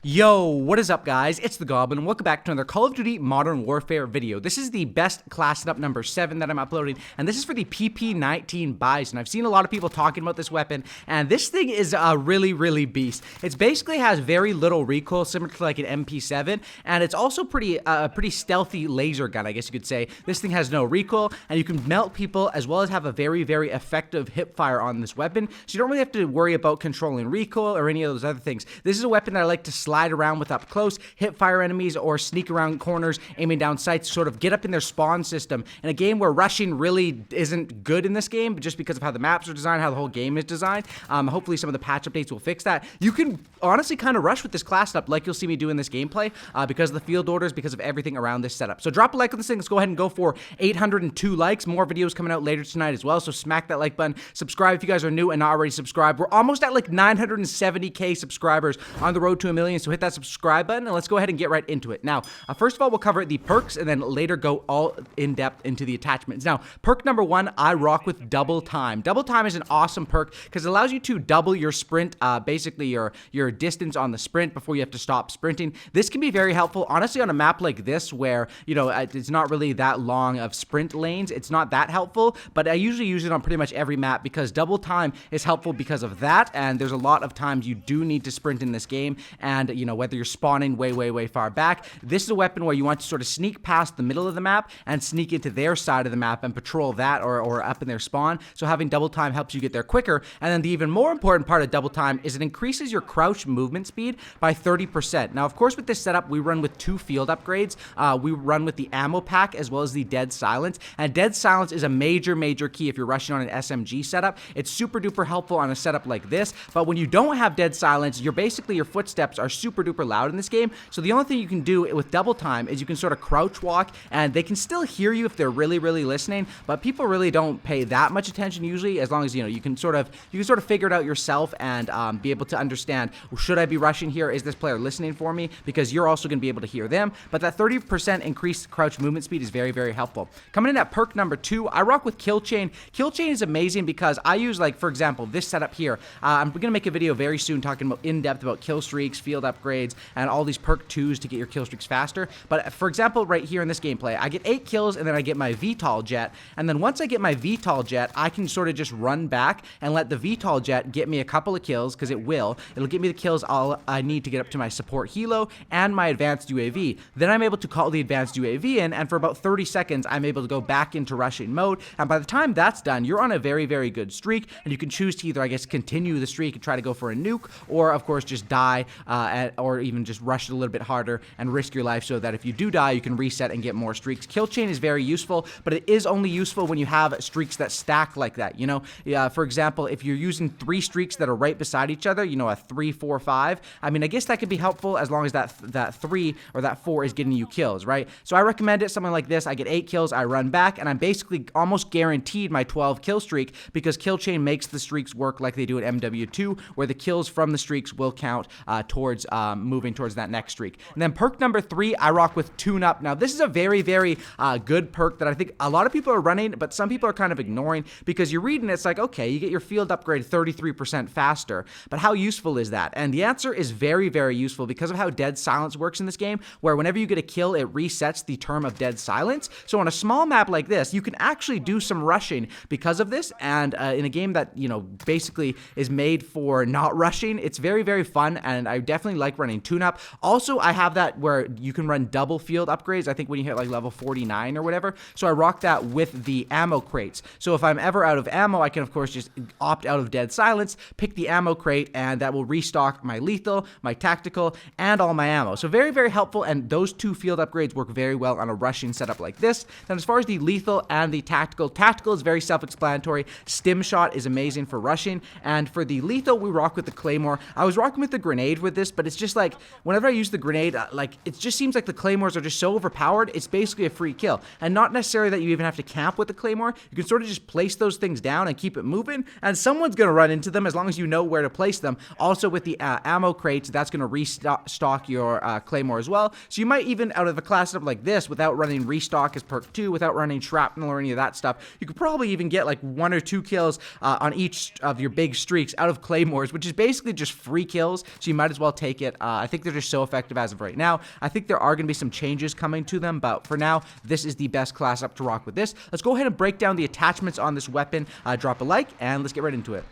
Yo, what is up guys? It's the Goblin and welcome back to another Call of Duty Modern Warfare video. This is the best class setup number 7 that I'm uploading, and this is for the PP19 BIZON. I've seen a lot of people talking about this weapon, and this thing is a really beast. It basically has very little recoil, similar to like an MP7, and it's also pretty stealthy laser gun, I guess you could say. This thing has no recoil, and you can melt people as well as have a very effective hip fire on this weapon, so you don't really have to worry about controlling recoil or any of those other things. This is a weapon that I like to slide around with up close, hit fire enemies, or sneak around corners, aiming down sights, sort of get up in their spawn system. In a game where rushing really isn't good in this game, just because of how the maps are designed, how the whole game is designed. Hopefully some of the patch updates will fix that. You can honestly kind of rush with this class setup like you'll see me do in this gameplay because of the field orders, because of everything around this setup. So drop a like on this thing. Let's go ahead and go for 802 likes. More videos coming out later tonight as well, so smack that like button. Subscribe if you guys are new and not already subscribed. We're almost at like 970k subscribers on the road to 1 million, so hit that subscribe button and let's go ahead and get right into it. Now, first of all, we'll cover the perks and then later go all in depth into the attachments. Now, perk number 1, I rock with double time. Double time is an awesome perk because it allows you to double your sprint, basically your distance on the sprint before you have to stop sprinting. This can be very helpful, honestly, on a map like this where, you know, it's not really that long of sprint lanes. It's not that helpful, but I usually use it on pretty much every map because double time is helpful because of that, and there's a lot of times you do need to sprint in this game, and, you know, whether you're spawning way far back, this is a weapon where you want to sort of sneak past the middle of the map and sneak into their side of the map and patrol that or up in their spawn. So having double time helps you get there quicker. And then the even more important part of double time is it increases your crouch movement speed by 30%. Now, of course, with this setup, we run with 2 field upgrades. We run with the ammo pack as well as the dead silence. And dead silence is a major key if you're rushing on an SMG setup. It's super duper helpful on a setup like this. But when you don't have dead silence, your footsteps are super duper loud in this game. So the only thing you can do with double time is you can sort of crouch walk, and they can still hear you if they're really listening, but people really don't pay that much attention usually, as long as, you know, you can sort of figure it out yourself and be able to understand, should I be rushing here? Is this player listening for me? Because you're also going to be able to hear them. But that 30% increased crouch movement speed is very helpful. Coming in at perk number 2, I rock with kill chain. Kill chain is amazing because I use, like, for example, this setup here. I'm going to make a video very soon talking about in depth about kill streaks, field upgrades, and all these perk 2s to get your kill streaks faster. But for example, right here in this gameplay, I get 8 kills and then I get my VTOL jet, and then once I get my VTOL jet, I can sort of just run back and let the VTOL jet get me a couple of kills, because it'll get me the kills I need to get up to my support helo and my advanced UAV. Then I'm able to call the advanced UAV in, and for about 30 seconds I'm able to go back into rushing mode, and by the time that's done, you're on a very good streak, and you can choose to either, I guess, continue the streak and try to go for a nuke, or of course just die, or even just rush it a little bit harder and risk your life so that if you do die, you can reset and get more streaks. Kill chain is very useful, but it is only useful when you have streaks that stack like that, you know? For example, if you're using 3 streaks that are right beside each other, you know, a 3, 4, 5, I mean, I guess that could be helpful as long as that 3 or that 4 is getting you kills, right? So I recommend it, something like this. I get 8 kills, I run back, and I'm basically almost guaranteed my 12 kill streak, because kill chain makes the streaks work like they do at MW2, where the kills from the streaks will count towards moving towards that next streak. And then perk number 3, I rock with tune up. Now, this is a very good perk that I think a lot of people are running, but some people are kind of ignoring, because you're reading it's like, okay, you get your field upgrade 33% faster, but how useful is that? And the answer is very useful because of how dead silence works in this game, where whenever you get a kill, it resets the term of dead silence. So on a small map like this, you can actually do some rushing because of this, and in a game that, you know, basically is made for not rushing, it's very fun, and I definitely like running tune-up. Also, I have that where you can run double field upgrades, I think when you hit like level 49 or whatever, so I rock that with the ammo crates. So if I'm ever out of ammo, I can of course just opt out of dead silence, pick the ammo crate, and that will restock my lethal, my tactical, and all my ammo. So very helpful, and those 2 field upgrades work very well on a rushing setup like this. Then as far as the lethal and the tactical is very self-explanatory. Stim shot is amazing for rushing, and for the lethal, we rock with the claymore. I was rocking with the grenade with this, but it's just like, whenever I use the grenade, like, it just seems like the claymores are just so overpowered, it's basically a free kill. And not necessarily that you even have to camp with the claymore, you can sort of just place those things down and keep it moving, and someone's gonna run into them as long as you know where to place them. Also with the ammo crates, that's gonna restock your claymore as well, so you might even, out of a class setup like this, without running restock as perk 2, without running shrapnel or any of that stuff, you could probably even get like 1 or 2 kills on each of your big streaks out of claymores, which is basically just free kills, so you might as well take take it. I think they're just so effective as of right now. I think there are going to be some changes coming to them, but for now, this is the best class up to rock with this. Let's go ahead and break down the attachments on this weapon. Drop a like, and let's get right into it.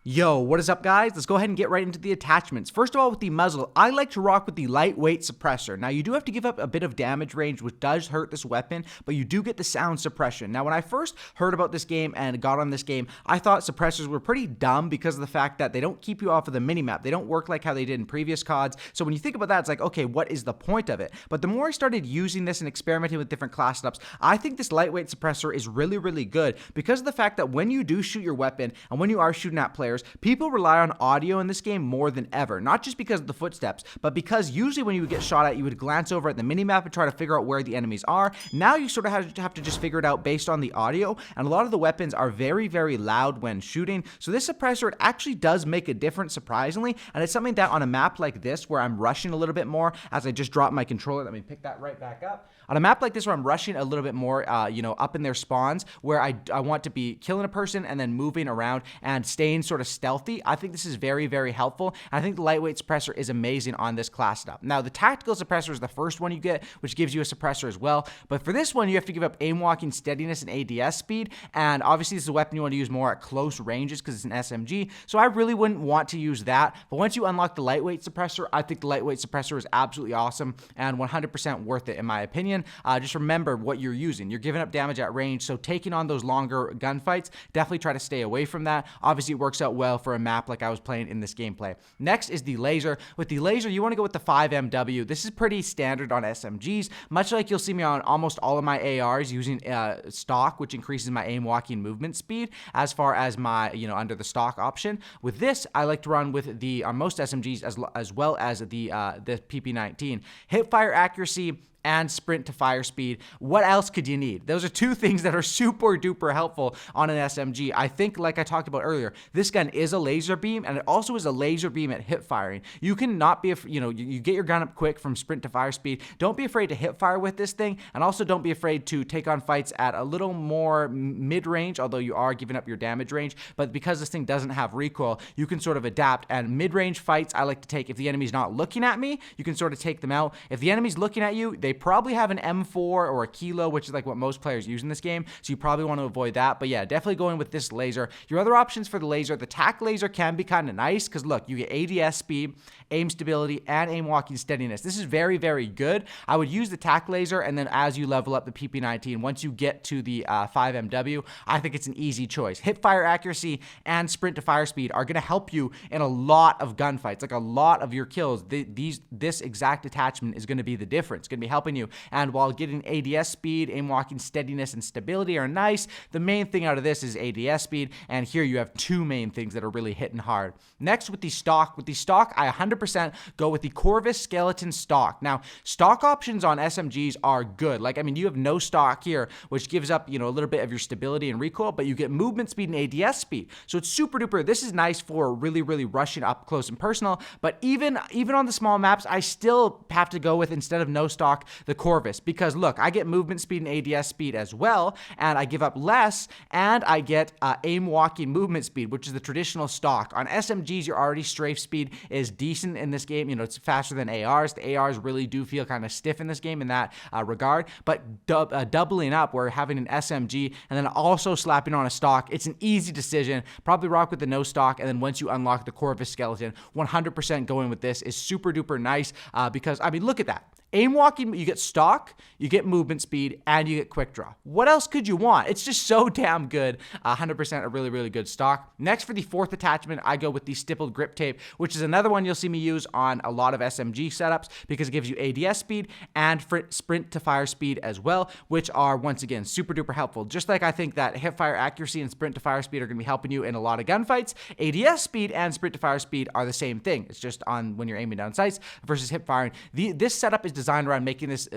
Yo, what is up, guys? Let's go ahead and get right into the attachments. First of all, with the muzzle, I like to rock with the lightweight suppressor. Now, you do have to give up a bit of damage range, which does hurt this weapon, but you do get the sound suppression. Now, when I first heard about this game and got on this game, I thought suppressors were pretty dumb because of the fact that they don't keep you off of the minimap. They don't work like how they did in previous CODs. So when you think about that, it's like, okay, what is the point of it? But the more I started using this and experimenting with different class setups, I think this lightweight suppressor is really, really good because of the fact that when you do shoot your weapon and when you are shooting at players, people rely on audio in this game more than ever, not just because of the footsteps, but because usually when you would get shot at, you would glance over at the minimap and try to figure out where the enemies are. Now you sort of have to just figure it out based on the audio, and a lot of the weapons are very, very loud when shooting. So this suppressor, it actually does make a difference, surprisingly, and it's something that on a map like this where I'm rushing a little bit more as I just drop my controller, let me pick that right back up. On a map like this where I'm rushing a little bit more, up in their spawns, where I want to be killing a person and then moving around and staying sort of stealthy, I think this is very, very helpful. And I think the lightweight suppressor is amazing on this class setup. Now, the tactical suppressor is the first one you get, which gives you a suppressor as well. But for this one, you have to give up aim walking steadiness and ADS speed. And obviously, this is a weapon you want to use more at close ranges because it's an SMG. So I really wouldn't want to use that. But once you unlock the lightweight suppressor, I think the lightweight suppressor is absolutely awesome and 100% worth it in my opinion. Just remember what you're using. You're giving up damage at range, so taking on those longer gunfights, definitely try to stay away from that. Obviously, it works out well for a map like I was playing in this gameplay. Next is the laser. With the laser, you want to go with the 5MW. This is pretty standard on SMGs, much like you'll see me on almost all of my ARs using stock, which increases my aim walking movement speed as far as my, under the stock option. With this, I like to run with the, on most SMGs as well as the PP19. Hip fire accuracy and sprint to fire speed. What else could you need? Those are two things that are super duper helpful on an SMG. I think, like I talked about earlier, this gun is a laser beam, and it also is a laser beam at hip firing. You cannot be, you get your gun up quick from sprint to fire speed. Don't be afraid to hip fire with this thing, and also don't be afraid to take on fights at a little more mid-range, although you are giving up your damage range. But because this thing doesn't have recoil, you can sort of adapt, and mid-range fights I like to take. If the enemy's not looking at me, you can sort of take them out. If the enemy's looking at you, they probably have an M4 or a Kilo, which is like what most players use in this game, so you probably want to avoid that. But yeah, definitely going with this laser. Your other options for the laser, the tac laser can be kind of nice because look, you get ADS speed, aim stability, and aim walking steadiness. This is very, very good. I would use the tac laser, and then as you level up the PP19, once you get to the 5MW, I think it's an easy choice. Hip fire accuracy and sprint to fire speed are going to help you in a lot of gunfights, like a lot of your kills. This exact attachment is going to be the difference. It's going to be helping you. And while getting ADS speed, aim walking steadiness, and stability are nice, the main thing out of this is ADS speed, and here you have two main things that are really hitting hard. Next, with the stock. With the stock, I 100% go with the Corvus Skeleton stock. Now, stock options on SMGs are good. Like, I mean, you have no stock here, which gives up, a little bit of your stability and recoil, but you get movement speed and ADS speed. So it's super duper. This is nice for really, really rushing up close and personal, but even on the small maps, I still have to go with, instead of no stock, the Corvus, because look, I get movement speed and ADS speed as well, and I give up less, and I get aim walking movement speed, which is the traditional stock. On SMGs, your already strafe speed is decent in this game. It's faster than ARs. The ARs really do feel kind of stiff in this game in that regard, but doubling up, where having an SMG and then also slapping on a stock, it's an easy decision. Probably rock with the no stock, and then once you unlock the Corvus Skeleton, 100% going with this is super duper nice because, I mean, look at that. Aim walking, you get stock, you get movement speed, and you get quick draw. What else could you want? It's just so damn good. 100% a really, really good stock. Next, for the fourth attachment, I go with the stippled grip tape, which is another one you'll see me use on a lot of SMG setups because it gives you ADS speed and sprint to fire speed as well, which are, once again, super duper helpful. Just like I think that hip fire accuracy and sprint to fire speed are going to be helping you in a lot of gunfights, ADS speed and sprint to fire speed are the same thing. It's just on when you're aiming down sights versus hip firing. This setup is designed around making this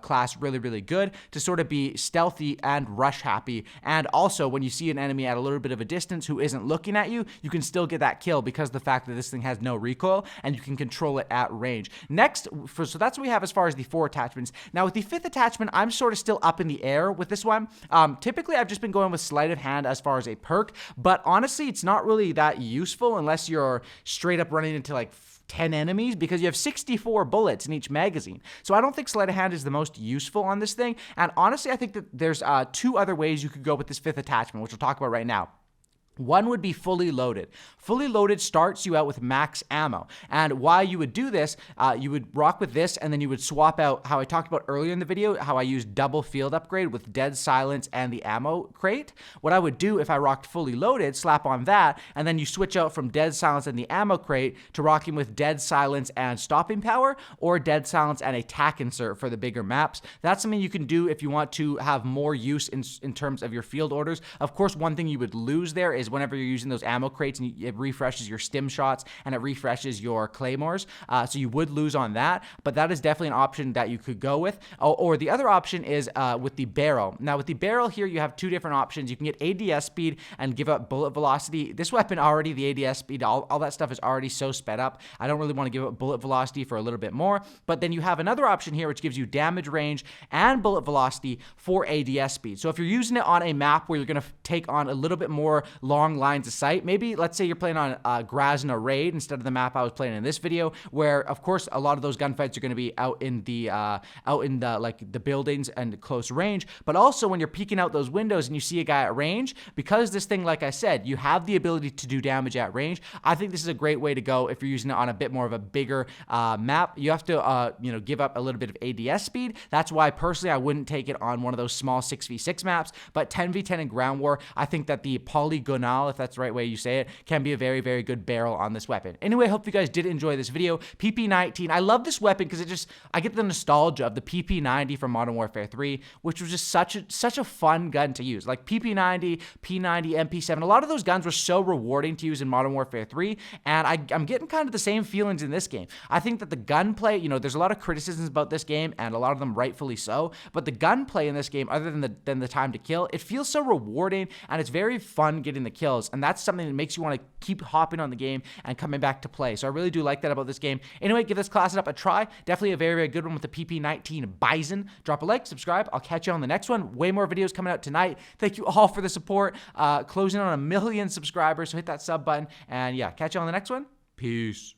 class really, really good to sort of be stealthy and rush happy. And also, when you see an enemy at a little bit of a distance who isn't looking at you, you can still get that kill because of the fact that this thing has no recoil and you can control it at range. Next, so that's what we have as far as the 4 attachments. Now, with the 5th attachment, I'm sort of still up in the air with this one. Typically, I've just been going with sleight of hand as far as a perk, but honestly, it's not really that useful unless you're straight up running into like 10 enemies because you have 64 bullets in each magazine. So I don't think sleight of hand is the most useful on this thing. And honestly, I think that there's 2 other ways you could go with this 5th attachment, which we'll talk about right now. One would be fully loaded. Fully loaded starts you out with max ammo. And why you would do this, you would rock with this, and then you would swap out how I talked about earlier in the video, how I used double field upgrade with dead silence and the ammo crate. What I would do if I rocked fully loaded, slap on that, and then you switch out from dead silence and the ammo crate to rocking with dead silence and stopping power, or dead silence and a tack insert for the bigger maps. That's something you can do if you want to have more use in terms of your field orders. Of course, one thing you would lose there is whenever you're using those ammo crates, and it refreshes your stim shots and it refreshes your claymores, so you would lose on that, but that is definitely an option that you could go with. Or the other option is with the barrel. Now with the barrel here, you have 2 different options. You can get ADS speed and give up bullet velocity. This weapon already, the ADS speed, all that stuff is already so sped up. I don't really want to give up bullet velocity for a little bit more, but then you have another option here which gives you damage range and bullet velocity for ADS speed. So if you're using it on a map where you're going to take on a little bit more long lines of sight, maybe let's say you're playing on Grazna Raid instead of the map I was playing in this video, where of course a lot of those gunfights are going to be out in the like the buildings and close range, but also when you're peeking out those windows and you see a guy at range, because this thing, like I said, you have the ability to do damage at range. I think this is a great way to go if you're using it on a bit more of a bigger map. You have to give up a little bit of ADS speed. That's why personally I wouldn't take it on one of those small 6v6 maps, but 10v10 in ground war, I think that the polygonal, if that's the right way you say it, can be a very, very good barrel on this weapon. Anyway, I hope you guys did enjoy this video. PP19, I love this weapon because I get the nostalgia of the PP90 from Modern Warfare 3, which was just such a fun gun to use. Like PP90, P90, MP7, a lot of those guns were so rewarding to use in Modern Warfare 3, and I'm getting kind of the same feelings in this game. I think that the gunplay, there's a lot of criticisms about this game, and a lot of them rightfully so, but the gunplay in this game, other than the time to kill, it feels so rewarding, and it's very fun getting the kills, and that's something that makes you want to keep hopping on the game and coming back to play. So I really do like that about this game. Anyway, give this class up a try. Definitely a very, very good one with the PP19 BIZON. Drop a like, subscribe. I'll catch you on the next one. Way more videos coming out tonight. Thank you all for the support. Closing on 1 million subscribers, so hit that sub button. And yeah, catch you on the next one. Peace.